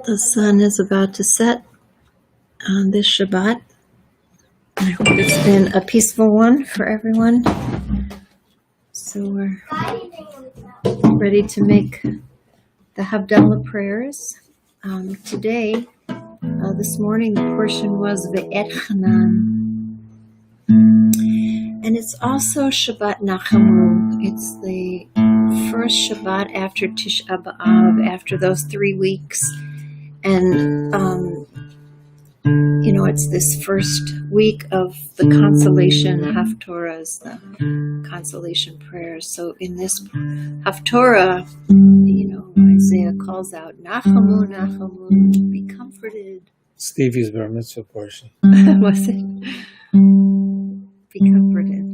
The sun is about to set on this Shabbat. I hope it's been a peaceful one for everyone. So we're ready to make the Havdalah prayers. Today, this morning, the portion was Ve'et Hanan. And it's also Shabbat Nachamu. It's the first Shabbat after Tisha B'Av, after those 3 weeks. And, it's this first week of the consolation Haftorahs, the consolation prayers. So in this Haftorah, Isaiah calls out, Nachamu, Nachamu, be comforted. Stevie's bar mitzvah portion. Was it? Be comforted.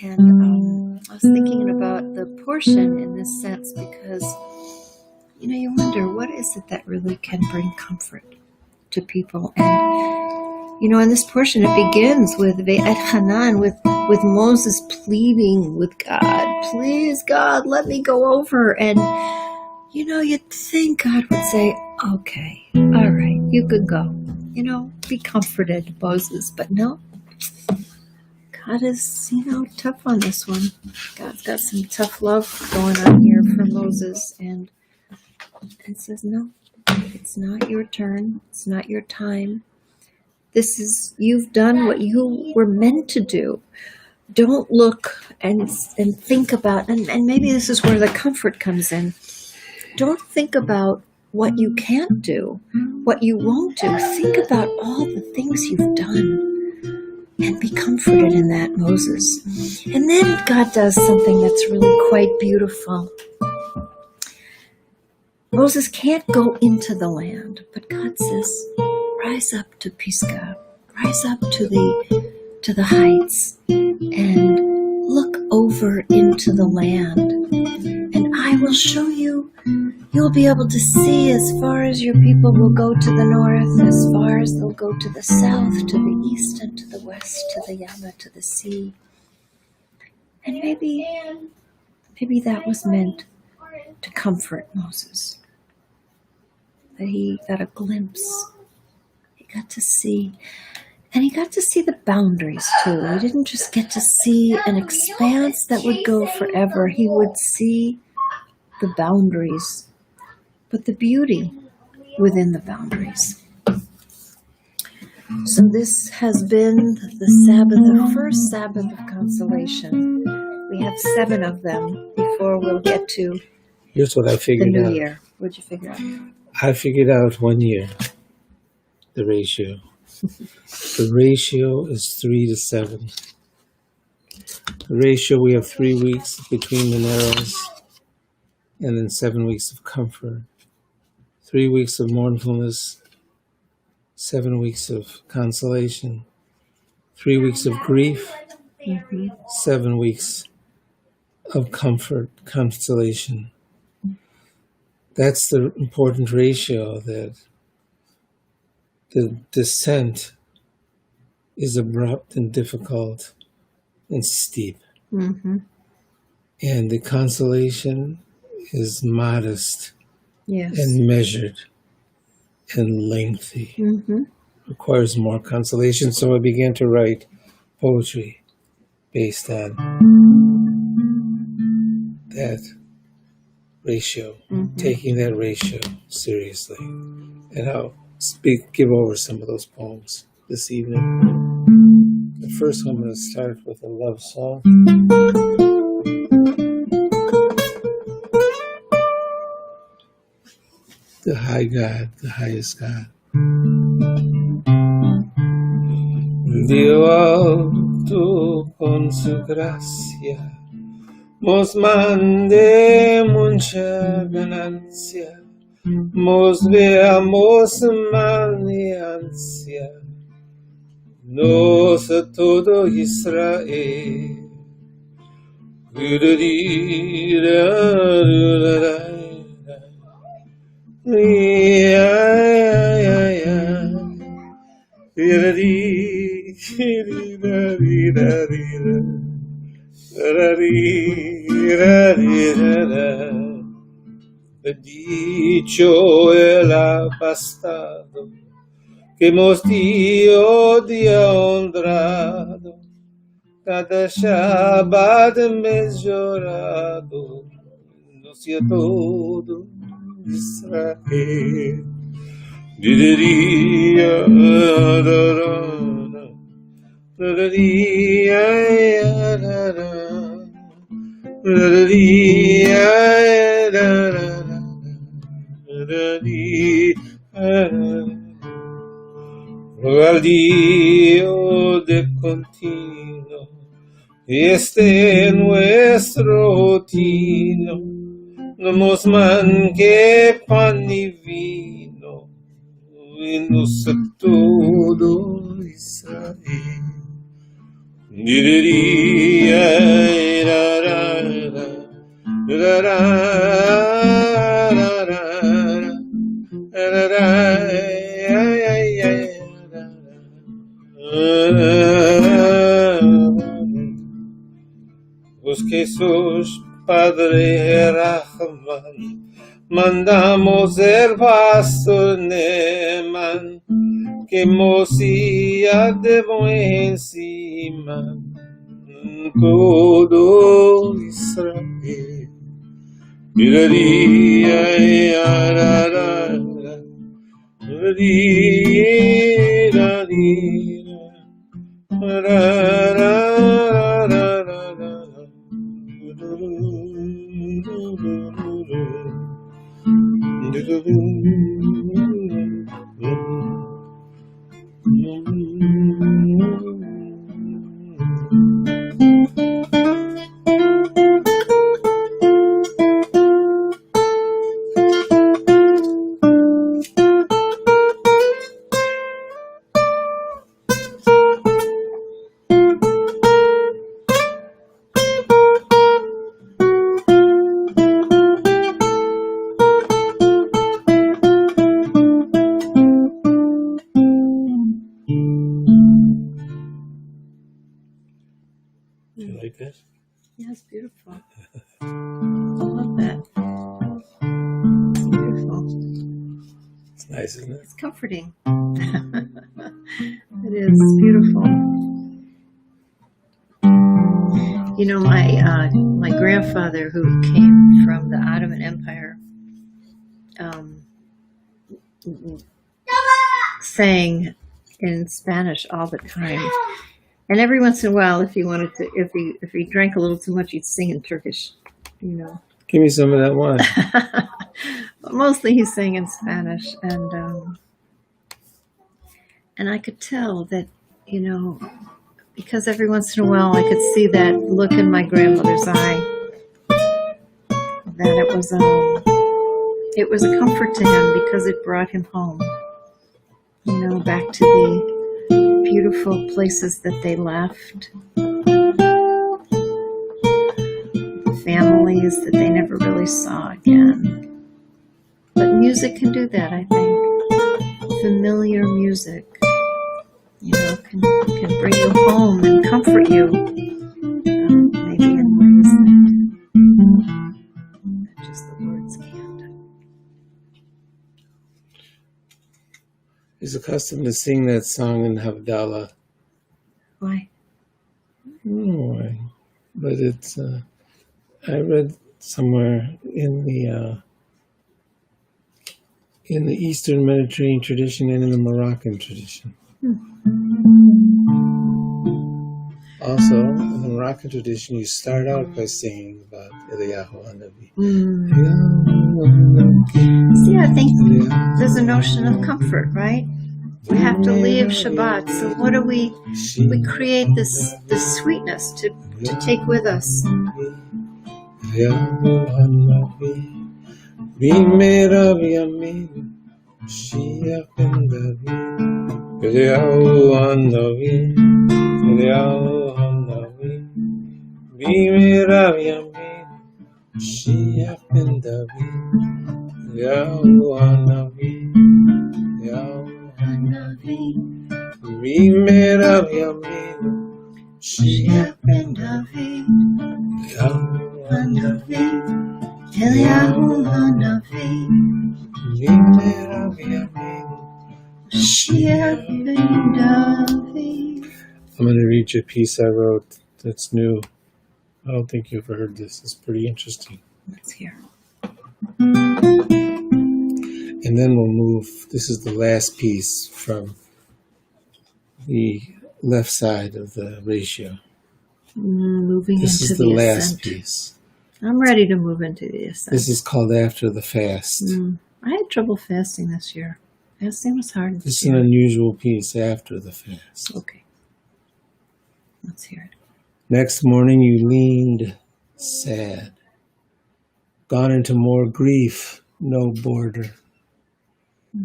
And I was thinking about the portion in this sense because, you wonder, what is it that really can bring comfort to people? And, in this portion, it begins with Ve'et Hanan, with Moses pleading with God, please, God, let me go over. And, you'd think God would say, okay, all right, you could go. Be comforted, Moses. But no, God is, tough on this one. God's got some tough love going on here for Moses. And it says, no, it's not your turn. It's not your time. You've done what you were meant to do. Don't look and think about, and maybe this is where the comfort comes in. Don't think about what you can't do, what you won't do. Think about all the things you've done and be comforted in that, Moses. And then God does something that's really quite beautiful. Moses can't go into the land, but God says, rise up to Pisgah, rise up to the heights, and look over into the land, and I will show you. You'll be able to see as far as your people will go to the north, and as far as they'll go to the south, to the east, and to the west, to the Yama, to the sea. And maybe that was meant to comfort Moses. That he got a glimpse. He got to see. And he got to see the boundaries too. He didn't just get to see an expanse that would go forever. He would see the boundaries, but the beauty within the boundaries. So this has been the Sabbath, the first Sabbath of consolation. We have 7 of them before we'll get to Here's what I figured the out. New Year. What'd you figure out? I figured out 1 year, the ratio. The ratio is 3 to 7. The ratio, we have 3 weeks between the narrows, and then 7 weeks of comfort. 3 weeks of mournfulness, 7 weeks of consolation. 3 weeks of grief, 7 weeks of comfort, consolation. That's the important ratio, that the descent is abrupt and difficult and steep. Mm-hmm. And the consolation is modest, Yes. and measured and lengthy. Mm-hmm. Requires more consolation. So I began to write poetry based on that ratio, taking that ratio seriously. And I'll give over some of those poems this evening. The first one, I'm going to start with a love song. The high God, the highest God. Dio alto con su gracia nos mande mucha ganancia, nos veamos maliancia, nos a todo Israel. dicho el apastado, que hemos día honrado, cada Shabbat hemos llorado, no sea todo Israel. Diría, al Dios de continuo, este nuestro tino, no nos manque pan ni vino, y nos todo Israel. Vos que sos Padre Rahman, mandamos el pastor Neman, que mocía de encima todo Israel. Do you like that? Yeah, it's beautiful. I love that. It's beautiful. It's nice, isn't it? It's comforting. It is. It's beautiful. You know, my grandfather, who came from the Ottoman Empire, sang in Spanish all the time. And every once in a while, if he drank a little too much, he'd sing in Turkish, you know. Give me some of that wine. But mostly he sang in Spanish, and I could tell that, you know, because every once in a while I could see that look in my grandmother's eye, that it was a comfort to him because it brought him home, you know, back to the beautiful places that they left, families that they never really saw again. But music can do that, I think. Familiar music, you know, can bring you home and comfort you, maybe in ways that just the words can't. He's accustomed to sing that song in Havdalah. Why? I don't know why, but it's. I read somewhere in the Eastern Mediterranean tradition and in the Moroccan tradition. Also, in the Moroccan tradition, you start out by singing about Eliyahu Hanavi. See, I think there's a notion of comfort, right? We have to leave Shabbat, so what do we create this sweetness to take with us. Eliyahu Hanavi, I'm going to read you a piece I wrote that's new. I don't think you've heard this. It's pretty interesting. Let's hear. And then we'll move. This is the last piece from the left side of the ratio. Moving This into is the the last ascent. piece. I'm ready to move into the ascent. This is called After the Fast. I had trouble fasting this year. Fasting was hard This this is an year. unusual piece, After the Fast. Okay. Let's hear it. Next morning you leaned sad, gone into more grief, no border,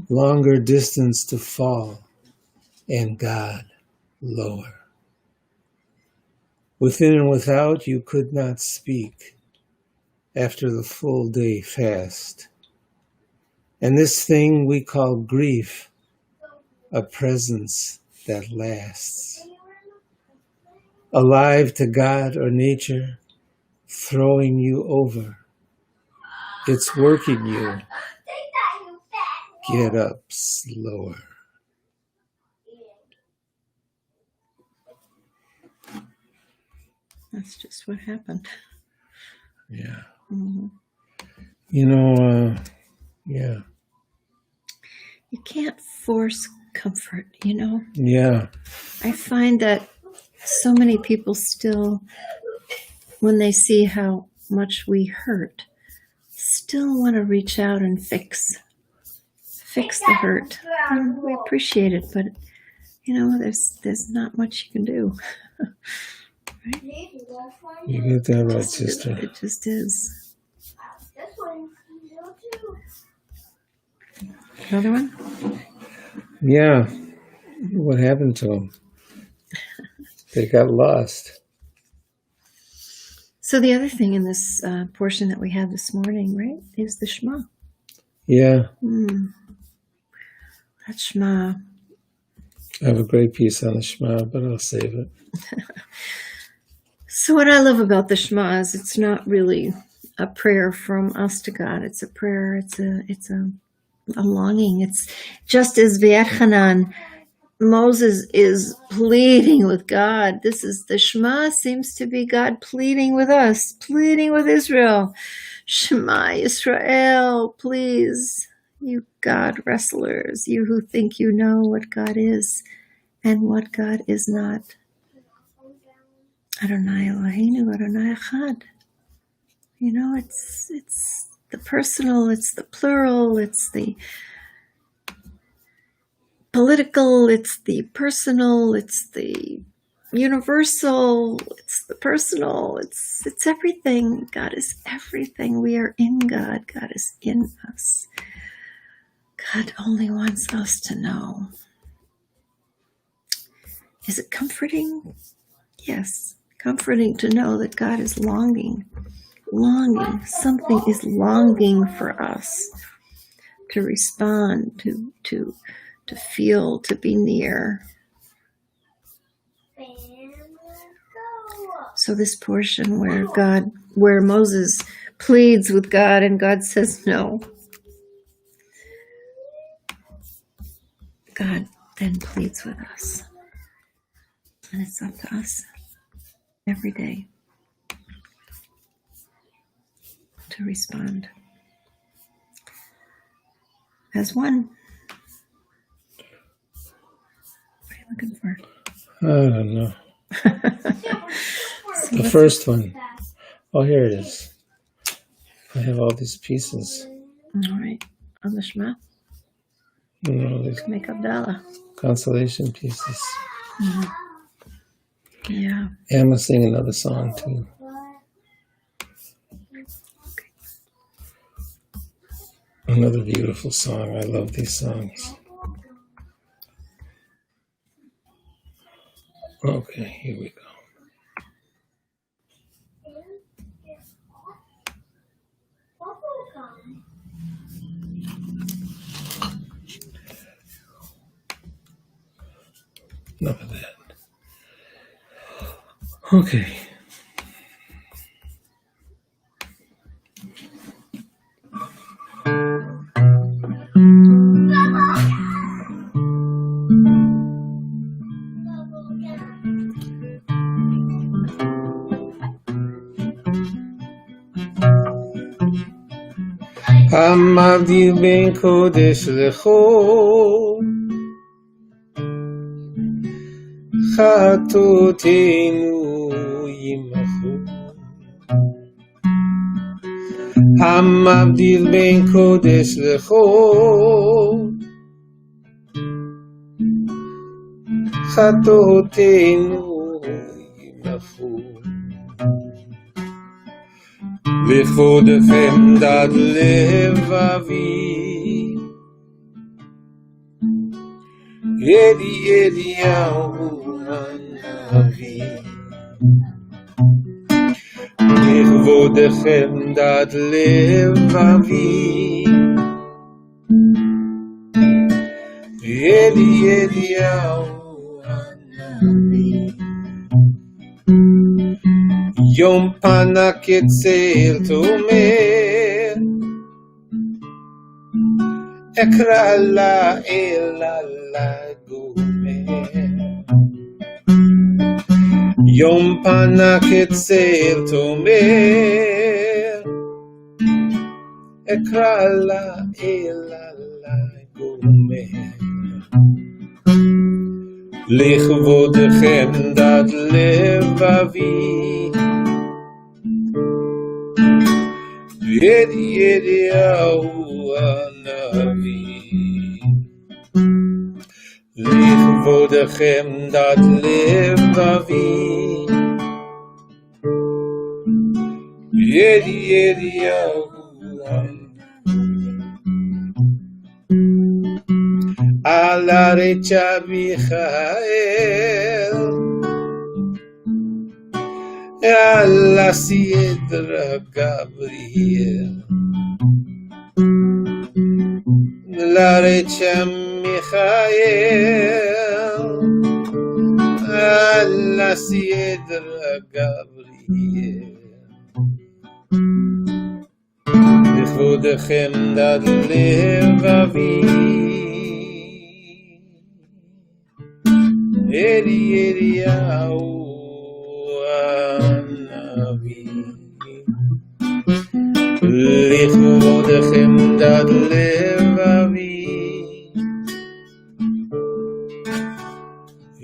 longer distance to fall, and God lower. Within and without you could not speak after the full day fast. And this thing we call grief, a presence that lasts. Alive to God or nature, throwing you over. It's working you. Get up slower. That's just what happened. Yeah. Mm-hmm. You know, yeah. You can't force comfort, you know? Yeah. I find that so many people still, when they see how much we hurt, still want to reach out and fix the hurt. And we appreciate it, but you know, there's not much you can do. Right? You get that right, sister. It just is. Another one? Yeah. What happened to them? They got lost. So the other thing in this portion that we have this morning, right, is the Shema. Yeah. That Shema. I have a great piece on the Shema, but I'll save it. So what I love about the Shema is it's not really a prayer from us to God. It's a prayer. It's a longing. It's just as V'etchanan, Moses is pleading with God. This is the Shema seems to be God pleading with us, pleading with Israel. Shema Yisrael, please, you God wrestlers, you who think you know what God is and what God is not. Adonai Eloheinu, Adonai Echad. You know, it's the personal, it's the plural, it's the political, it's the personal, it's the universal, it's the personal, it's everything. God is everything. We are in God. God is in us. God only wants us to know. Is it comforting? Yes. Comforting to know that God is longing. Something is longing for us to respond, to feel, to be near. So this portion where Moses pleads with God and God says no, God then pleads with us. And it's up to us every day to respond as one. What are you looking for? I don't know. The first one. Oh, here it is. I have all these pieces. All right. On the Shema. You know, these Make Havdalah. consolation pieces. Mm-hmm. Yeah. And I'm going to sing another song, too. Another beautiful song. I love these songs. Okay, here we go. Enough of that. Okay. המבדיל בין קודש לחול, חטאותינו ימחו. המבדיל בין קודש לחול, חטאותינו ימחו. לכבודכם דד לבבי, אליהו הנביא. לכבודכם דד לבבי, אליהו הנביא. יום פנה כצל תומר, אקרא לה אלה לגומר. יום פנה כצל תומר, אקרא לה אלה לגומר. לכבודכם דד לבבי, אליהו הנביא. לכבודכם דד לבבי, אליהו הנביא. על הרצה מיכאל, על הסדרה גבריאל. לרצה מיכאל, על הסדרה גבריאל. לכבודכם דד לבבי, אליהו הנביא. לכבודכם דד לבבי,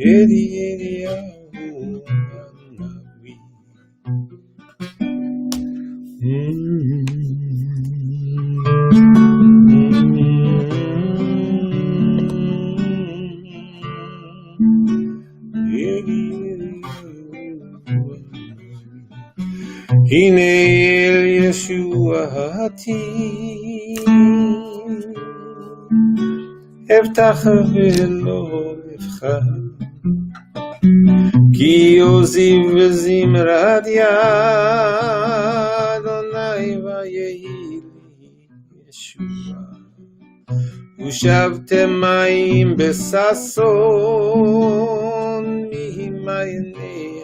אליהו הנביא. הנה אל ישועתי, הבטח ולא אבחר, כי עוזי וזמרת יד אדוני ויהי לי ישועה. ושבתם מים בששון ממעייני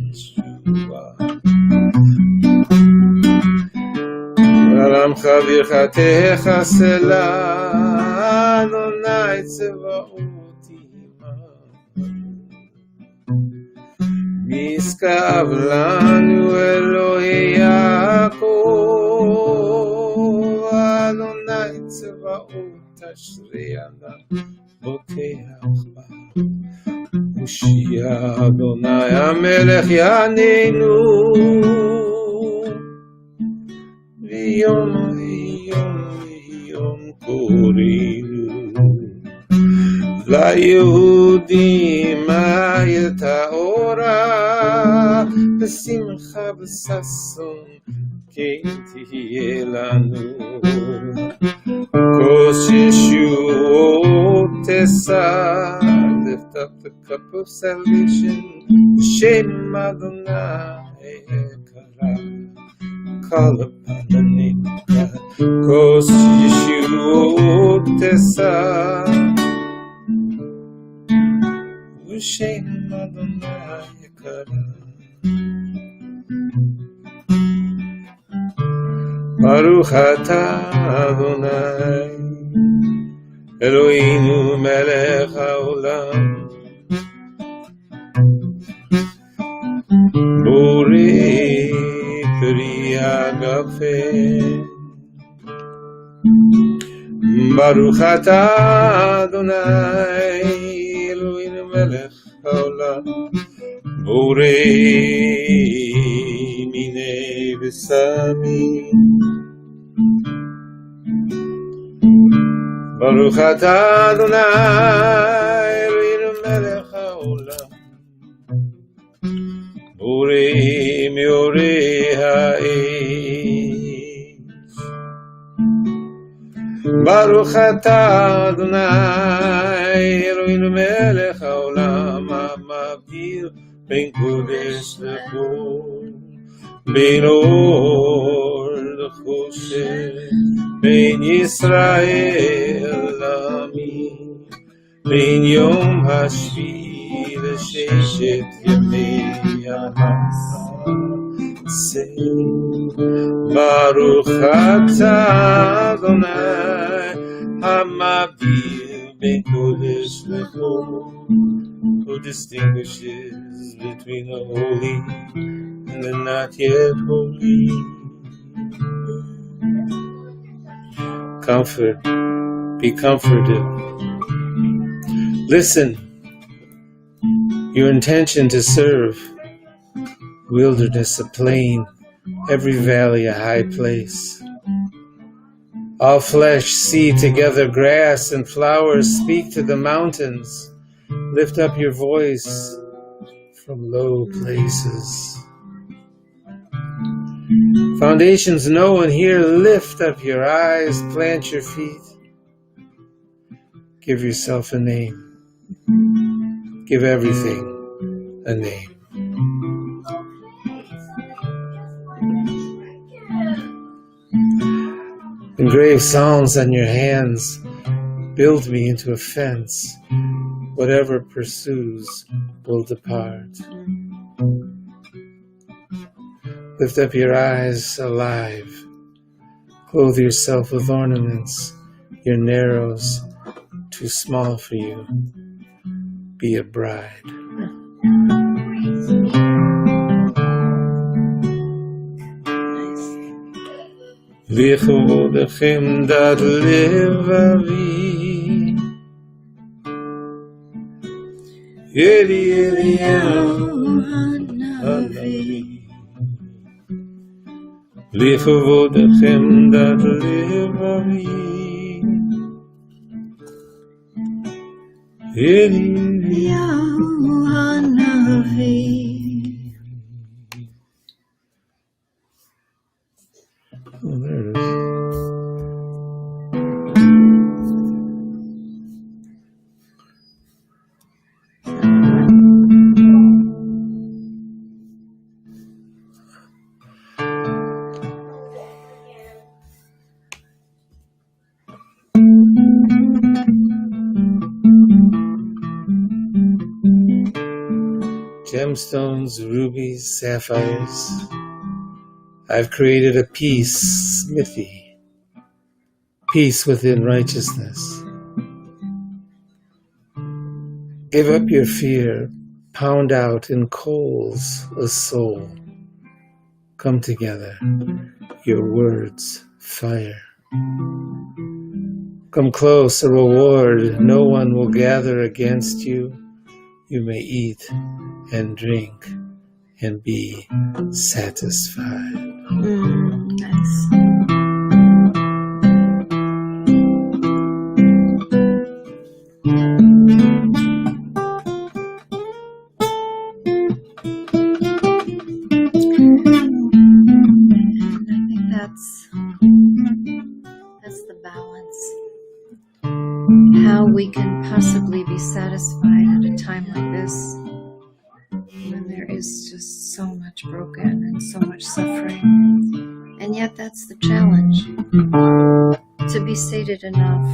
הישועה. עמך ברכתך סלה, אדוני צבאות עמנו. נשגב לנו אלוהי יעקב, אדוני צבאות אשרי אדם בוטח בה. הושיע אדוני המלך יעננו, ויום קוראנו. ליהודים את האורה, בשמחה בששון כן תהיה לנו. כוס ישועות תשא, lift up the cup of salvation, בשם אדוני אקרא. Call upon the name of God. Kos Yeshuot Tesa, Ushem Adonai Yekara. Baruch atah Adonai Eloheinu melech haolam, Borei פרי הגפן Baruch atah Adonai Eloheinu melech haolam borei minei v'samim. Baruch atah Adonai Eloheinu melech haolam borei meorei ha'esh. Baruch atah Adonai Eloheinu melech haolam hamavdil ben kodesh lechol ben or lechoshet ben Yisrael לעמים ben yom hashvi l'sheshet yemei ha'aseh. Baruch atah Adonai hamavdil ben kodesh lechol, who distinguishes between the holy and the not yet holy. Comfort, be comforted. Listen, your intention to serve, wilderness a plain, every valley a high place. All flesh see together grass and flowers, speak to the mountains, lift up your voice from low places. Foundations know and hear, lift up your eyes, plant your feet. Give yourself a name. Give everything a name. Engrave psalms on your hands. Build me into a fence. Whatever pursues will depart. Lift up your eyes alive. Clothe yourself with ornaments. Your narrows too small for you. Be a bride. Lichodechem dat levavi Yeri Eliyahu hanavi Lichodechem dat levavi Yeri Eliyahu hanavi. Oh, there it is. Gemstones, rubies, sapphires. I've created a peace, smithy, peace within righteousness. Give up your fear, pound out in coals a soul. Come together, your words, fire. Come close, a reward, no one will gather against you. You may eat and drink and be satisfied. Nice. And I think that's the balance. How we can possibly be satisfied at a time like this, when there is just so much broken and so much suffering. And yet that's the challenge, to be sated enough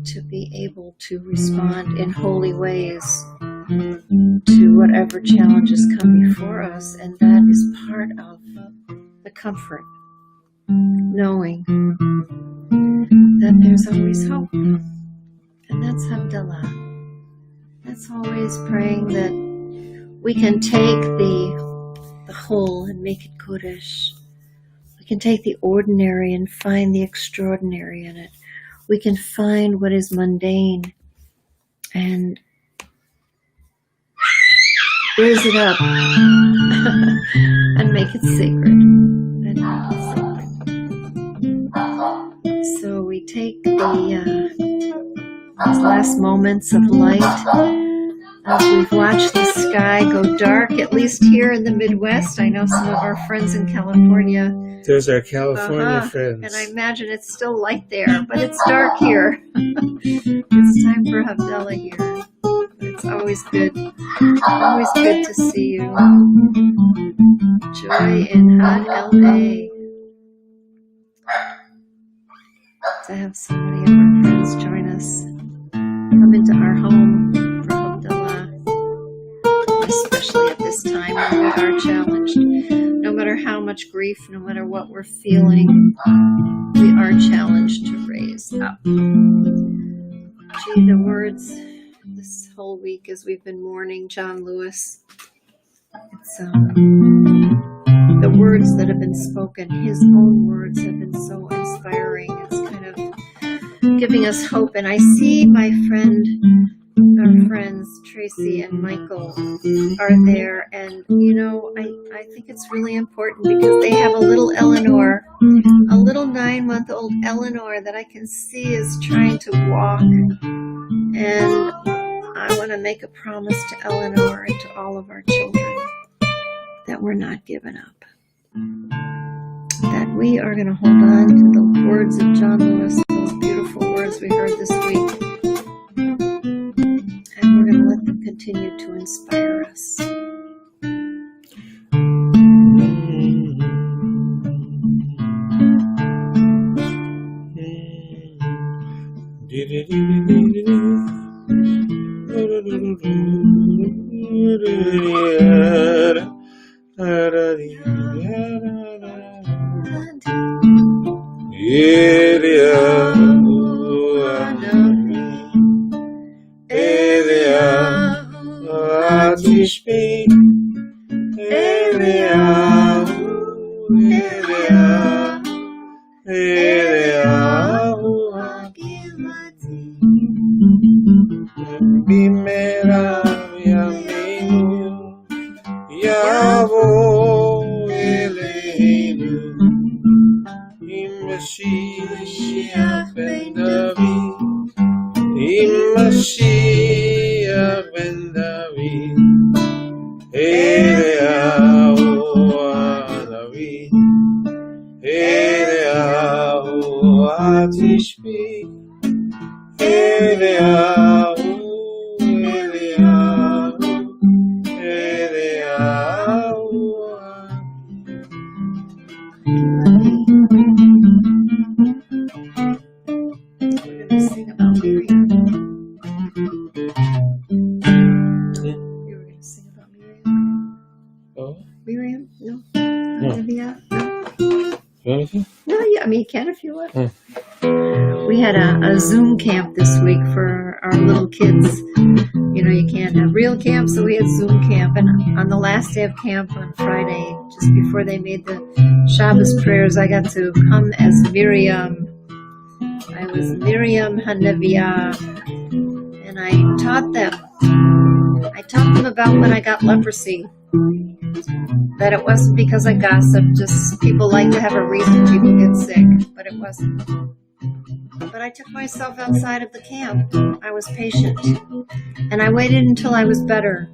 to be able to respond in holy ways to whatever challenges come before us. And that is part of the comfort, knowing that there's always hope. And that's Havdalah. That's always praying that we can take the whole and make it Kodesh. We can take the ordinary and find the extraordinary in it. we can find what is mundane and raise it up and make it sacred. So we take these last moments of light as we've watched the sky go dark, at least here in the Midwest. I know some of our friends in California. There's our California friends. And I imagine it's still light there, but it's dark here. It's time for Havdalah here. It's always good to see you. Joy in Had LA. To have so many of our friends join us, come into our home for Havdalah, especially at this time when we are challenged. No matter how much grief, no matter what we're feeling, we are challenged to raise up. Gee, the words this whole week as we've been mourning John Lewis, it's the words that have been spoken, his own words have been so inspiring. It's kind of giving us hope. And I see our friends Tracy and Michael are there. And, you know, I think it's really important because they have a little Eleanor, a little 9-month-old Eleanor that I can see is trying to walk. And I want to make a promise to Eleanor and to all of our children that we're not giving up. That we are going to hold on to the words of John Lewis, those beautiful words we heard this week. And we're going to let them continue to inspire us. We had a Zoom camp this week for our little kids. You know, you can't have real camp, so we had Zoom camp. And on the last day of camp on Friday, just before they made the Shabbos prayers, I got to come as Miriam. I was Miriam Hanaviyah, and I taught them about when I got leprosy. That it wasn't because I gossiped, just people like to have a reason people get sick, but it wasn't. But I took myself outside of the camp. I was patient, and I waited until I was better,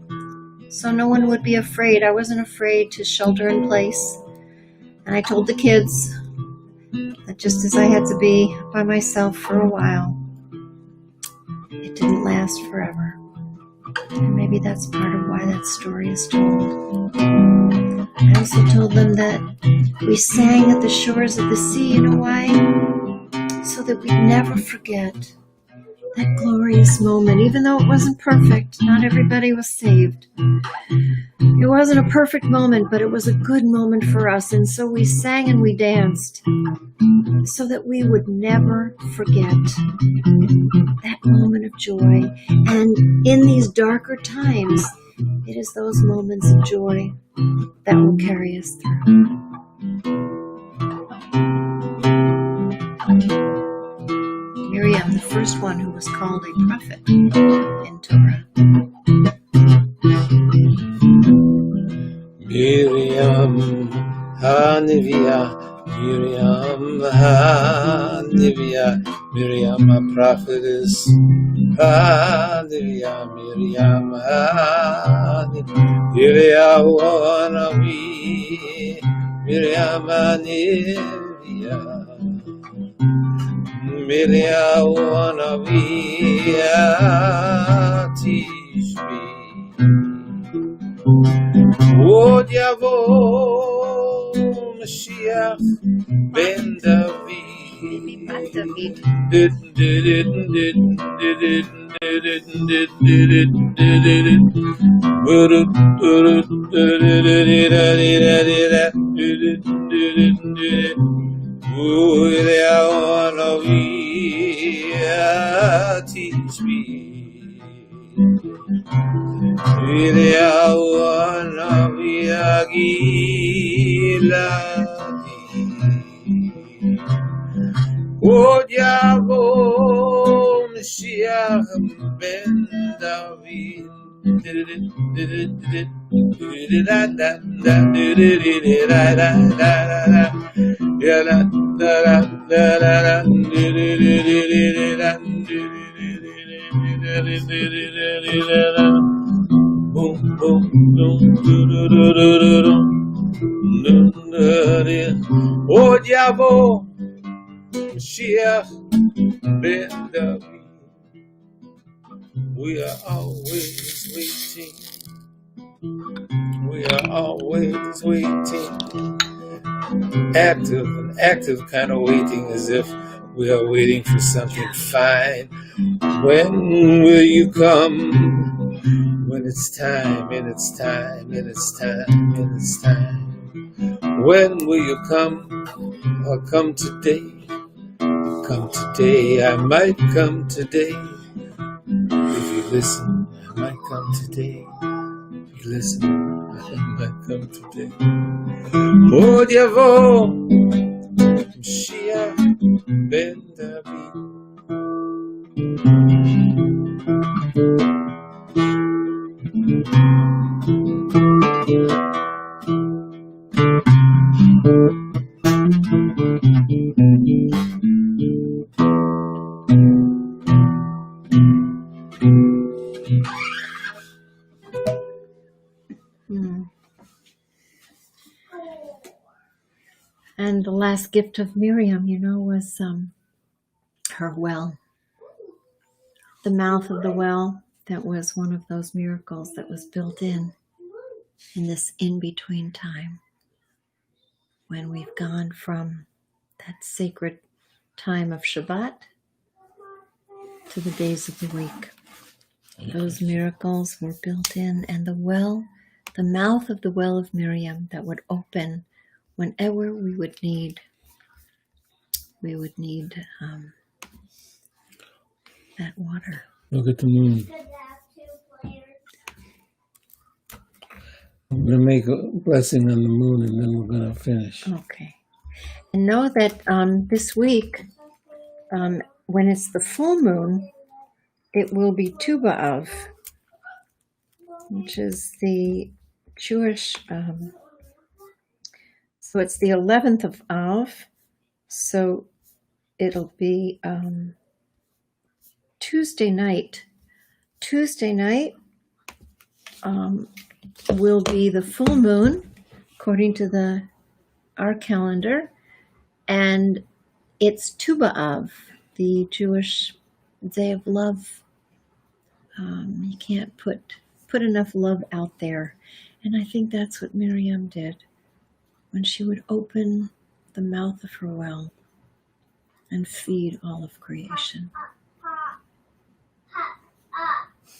so no one would be afraid. I wasn't afraid to shelter in place, and I told the kids that just as I had to be by myself for a while, it didn't last forever. And maybe that's part of why that story is told. I also told them that we sang at the shores of the sea. You know why? So that we'd never forget that glorious moment. Even though it wasn't perfect, not everybody was saved. It wasn't a perfect moment, but it was a good moment for us. And so we sang and we danced so that we would never forget that moment of joy. And in these darker times, it is those moments of joy that will carry us through. Miriam, the first one who was called a prophet in Torah. Miriam Hanivia, Miriam Hanivia, Miriam a prophetess. Hanivia, Miriam Hanivia, Wanavi, Miriam Hanivia, Miriam Wanavi, teach me. Od Yavor Mashiach ben Maybe Bat David. Teach me. Od Yavor Mashiach ben David. Od Yavor Mashiach ben David. We are always waiting. We are always waiting. An active kind of waiting, as if we are waiting for something fine. When will you come? When it's time, and it's time, and it's time, and it's time. When will you come? I'll come today. Come today, I might come today. If you listen, I might come today. If you listen, I might come today. Od Yavor Mashiach ben David. And the last gift of Miriam, was her well. The mouth of the well, that was one of those miracles that was built in this in-between time, when we've gone from that sacred time of Shabbat to the days of the week. Those miracles were built in, and the well, the mouth of the well of Miriam that would open whenever we would need that water. Look at the moon. I'm going to make a blessing on the moon, and then we're going to finish. Okay. And know that this week, when it's the full moon, it will be Tu B'Av, which is the Jewish, so it's the 11th of Av, so it'll be Tuesday night. Tuesday night will be the full moon, according to our calendar, and it's Tu B'Av, the Jewish Day of Love. You can't put enough love out there, and I think that's what Miriam did when she would open the mouth of her well and feed all of creation.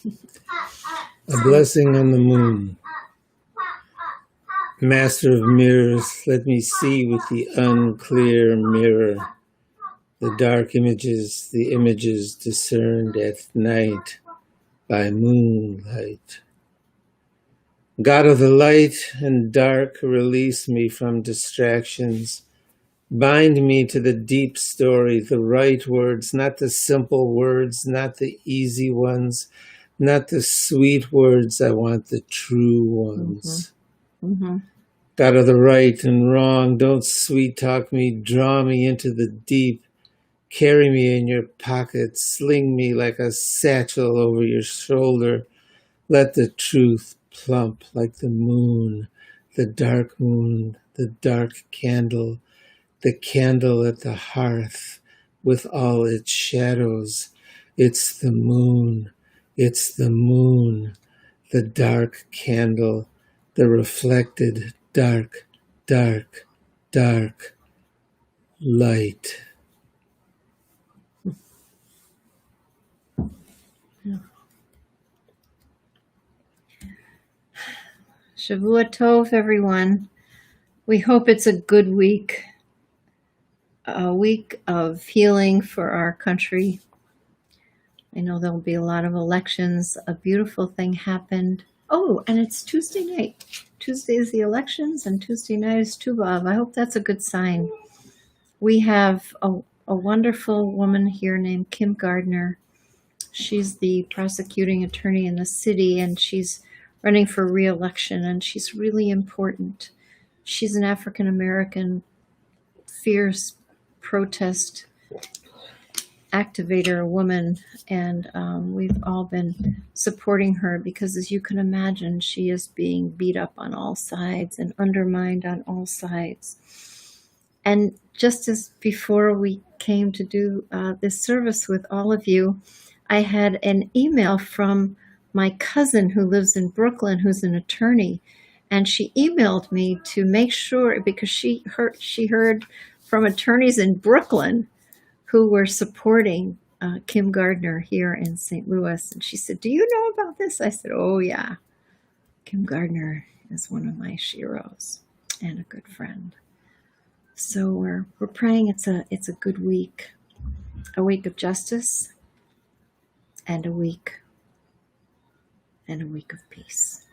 A blessing on the moon. Master of mirrors, let me see with the unclear mirror the dark images, the images discerned at night by moonlight. God of the light and dark, release me from distractions Bind me to the deep story, the right words, not the simple words, not the easy ones, not the sweet words. I want the true ones. Mm-hmm. God of the right and wrong, don't sweet talk me, draw me into the deep. Carry me in your pocket, sling me like a satchel over your shoulder. Let the truth plump like the moon, the dark moon, the dark candle, the candle at the hearth with all its shadows. It's the moon, it's the moon, the dark candle, the reflected dark, dark, dark light. Shavua Tov, everyone. We hope it's a good week, a week of healing for our country. I know there'll be a lot of elections. A beautiful thing happened. Oh, and it's Tuesday night. Tuesday is the elections, and Tuesday night is Tu B'Av. I hope that's a good sign. We have a wonderful woman here named Kim Gardner. She's the prosecuting attorney in the city, and she's running for re-election, and she's really important. She's an African-American, fierce protest activator, a woman, and we've all been supporting her because, as you can imagine, she is being beat up on all sides and undermined on all sides. And just as before we came to do this service with all of you, I had an email from my cousin who lives in Brooklyn, who's an attorney, and she emailed me to make sure, because she heard from attorneys in Brooklyn who were supporting Kim Gardner here in St. Louis. And she said, "Do you know about this?" I said, "Oh yeah, Kim Gardner is one of my sheroes and a good friend." So we're praying it's a good week, a week of justice, and a week of peace.